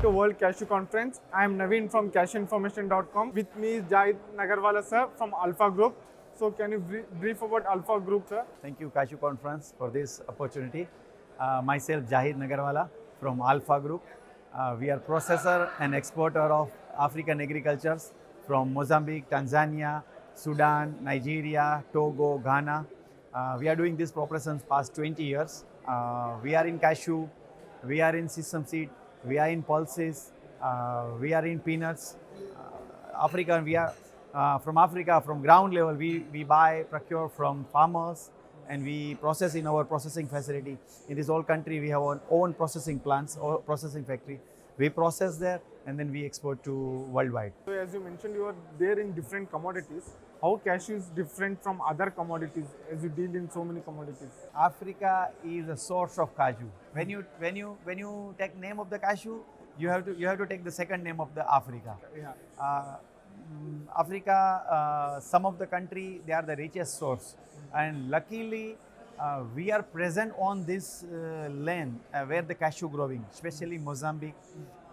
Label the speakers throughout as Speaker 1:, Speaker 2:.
Speaker 1: to World Cashew Conference. I am Naveen from cashewinformation.com. With me is Jahid Nagarwala sir from Alfa Group. So can you brief about Alfa Group sir?
Speaker 2: Thank you Cashew Conference for this opportunity. Myself Jahid Nagarwala from Alfa Group. We are processor and exporter of African agricultures from Mozambique, Tanzania, Sudan, Nigeria, Togo, Ghana. We are doing this for operations past 20 years. We are in cashew, we are in sesame seed, we are in pulses, we are in peanuts. Africa, we are from Africa, from ground level, we buy, procure from farmers and we process in our processing facility. In this whole country, we have our own processing plants or processing factory. We process there and then we export to worldwide.
Speaker 1: So as you mentioned, you are there in different commodities. How cashew is different from other commodities as you deal in so many commodities?
Speaker 2: Africa is a source of cashew. When you take name of the cashew, you have to take the second name of the Africa.
Speaker 1: Yeah.
Speaker 2: Africa, some of the country, they are the richest source, and luckily we are present on this land where the cashew growing, especially Mozambique,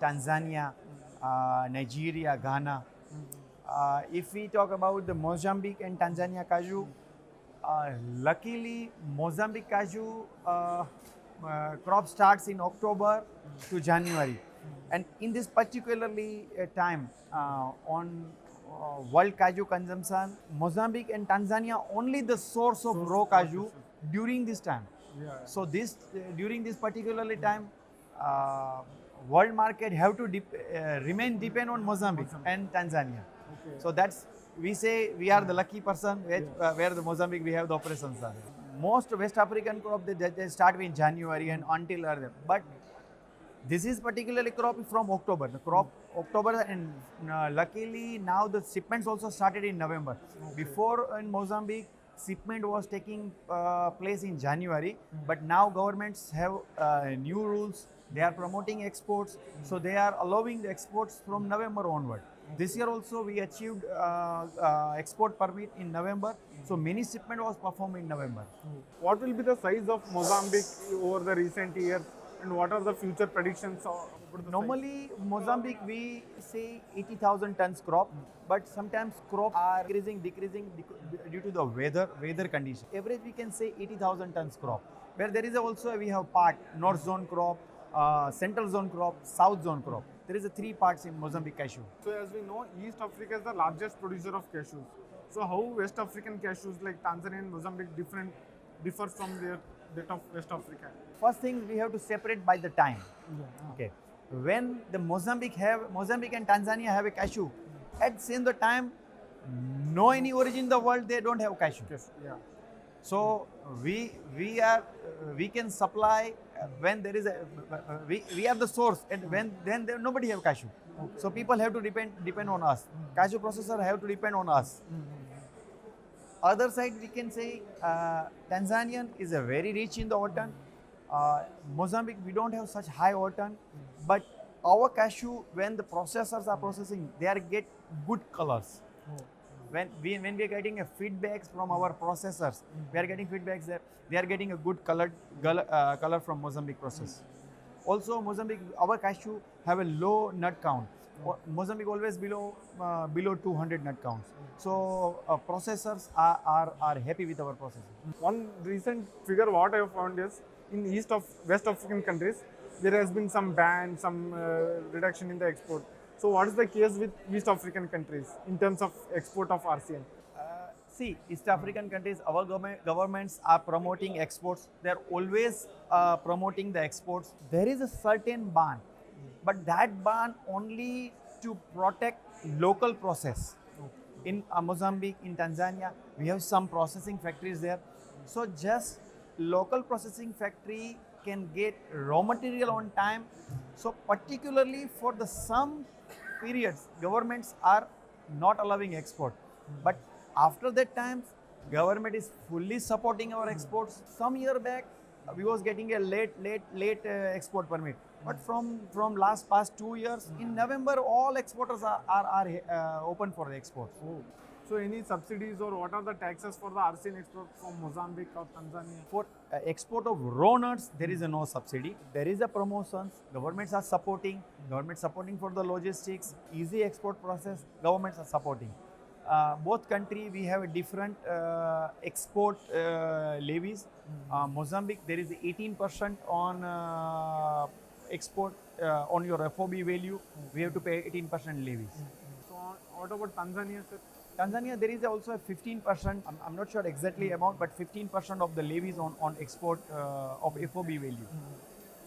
Speaker 2: Tanzania, Nigeria, Ghana. If we talk about the Mozambique and Tanzania cashew, luckily Mozambique cashew crop starts in October to January, and in this particularly time on world cashew consumption, Mozambique and Tanzania only the source of raw cashew during this time.
Speaker 1: Yeah.
Speaker 2: So this during this particularly time, world market have to remain depend on Mozambique and Tanzania.
Speaker 1: Okay.
Speaker 2: So that's, we say we are the lucky person where the Mozambique we have the operations are. Most West African crop they start in January and until earlier, but this is particularly crop from October. The crop October, and luckily now the shipments also started in November.
Speaker 1: Okay.
Speaker 2: Before in Mozambique, shipment was taking place in January, but now governments have new rules. They are promoting exports, so they are allowing the exports from November onward. This year also we achieved export permit in November, so many shipment was performed in November.
Speaker 1: What will be the size of Mozambique over the recent years, and what are the future predictions?
Speaker 2: Normally, Mozambique we say 80,000 tons crop, but sometimes crop are decreasing due to the weather condition. Average we can say 80,000 tons crop, where there is also we have part north zone crop, central zone crop, south zone crop. There is a 3 parts in Mozambique cashew.
Speaker 1: So as we know, East Africa is the largest producer of cashews. So how West African cashews like Tanzania and Mozambique differ from that of West Africa?
Speaker 2: First thing we have to separate by the time.
Speaker 1: Yeah.
Speaker 2: Okay, when the Mozambique and Tanzania have a cashew, at same the time, no any origin in the world they don't have cashew.
Speaker 1: Yes. Yeah.
Speaker 2: So we can supply when there is a we are the source, and when then there nobody have cashew.
Speaker 1: Okay.
Speaker 2: So people have to depend on us. Cashew processor have to depend on us. Other side we can say Tanzanian is a very rich in the cotton. Mozambique we don't have such high cotton, but our cashew when the processors are processing, they are get good colors. When we are getting a feedbacks from our processors, we are getting feedbacks that they are getting a good color from Mozambique process. Also Mozambique, our cashew have a low nut count. Mozambique always below 200 nut counts. So processors are happy with our processing.
Speaker 1: One recent figure what I have found is in West African countries, there has been some ban, some reduction in the export. So what is the case with East African countries in terms of export of RCN?
Speaker 2: See, East African countries, our governments are promoting exports. They are always promoting the exports. There is a certain ban, but that ban only to protect local process. In Mozambique, in Tanzania, we have some processing factories there. So just local processing factory can get raw material on time. So particularly for the some periods, governments are not allowing export. But after that time, government is fully supporting our exports. Some year back, we was getting a late export permit. But from past 2 years, in November, all exporters are open for the exports.
Speaker 1: Oh. So any subsidies or what are the taxes for the arsine export from Mozambique or Tanzania?
Speaker 2: For export of raw nuts, there is no subsidy. There is a promotions. Governments are supporting. Government supporting for the logistics, easy export process. Governments are supporting. Both country we have a different export levies. Mozambique there is 18% on export on your FOB value. We have to pay 18% levies.
Speaker 1: So what about Tanzania, sir?
Speaker 2: Tanzania, there is also a 15%, I'm not sure exactly amount, but 15% of the levies on export of FOB value.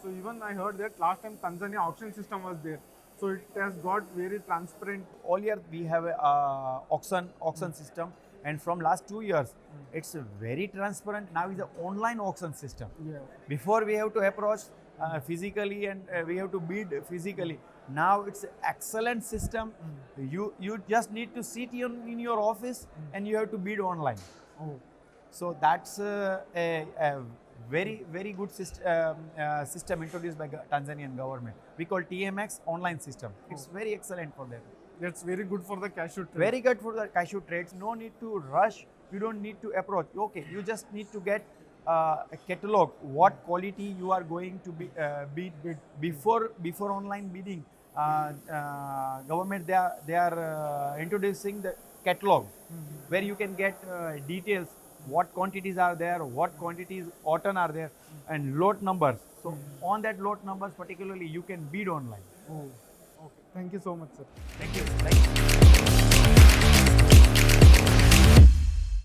Speaker 1: So even I heard that last time Tanzania auction system was there. So it has got very transparent.
Speaker 2: All year we have a auction system, and from last 2 years, it's very transparent. Now is an online auction system.
Speaker 1: Yeah.
Speaker 2: Before we have to approach physically and we have to bid physically. Now it's an excellent system. You just need to sit in your office and you have to bid online.
Speaker 1: Oh.
Speaker 2: So that's a very good system introduced by Tanzanian government. We call TMX online system. It's very excellent for them.
Speaker 1: That's very good for the cashew trade.
Speaker 2: Very good for the cashew trades. No need to rush. You don't need to approach. Okay, you just need to get a catalog. What quality you are going to bid before online bidding. Government they are introducing the catalog where you can get details. What quantities are there? What quantities autumn are there? And lot numbers. So on that lot numbers particularly you can bid online.
Speaker 1: Oh. Okay. Thank you so much, sir.
Speaker 2: Thank you.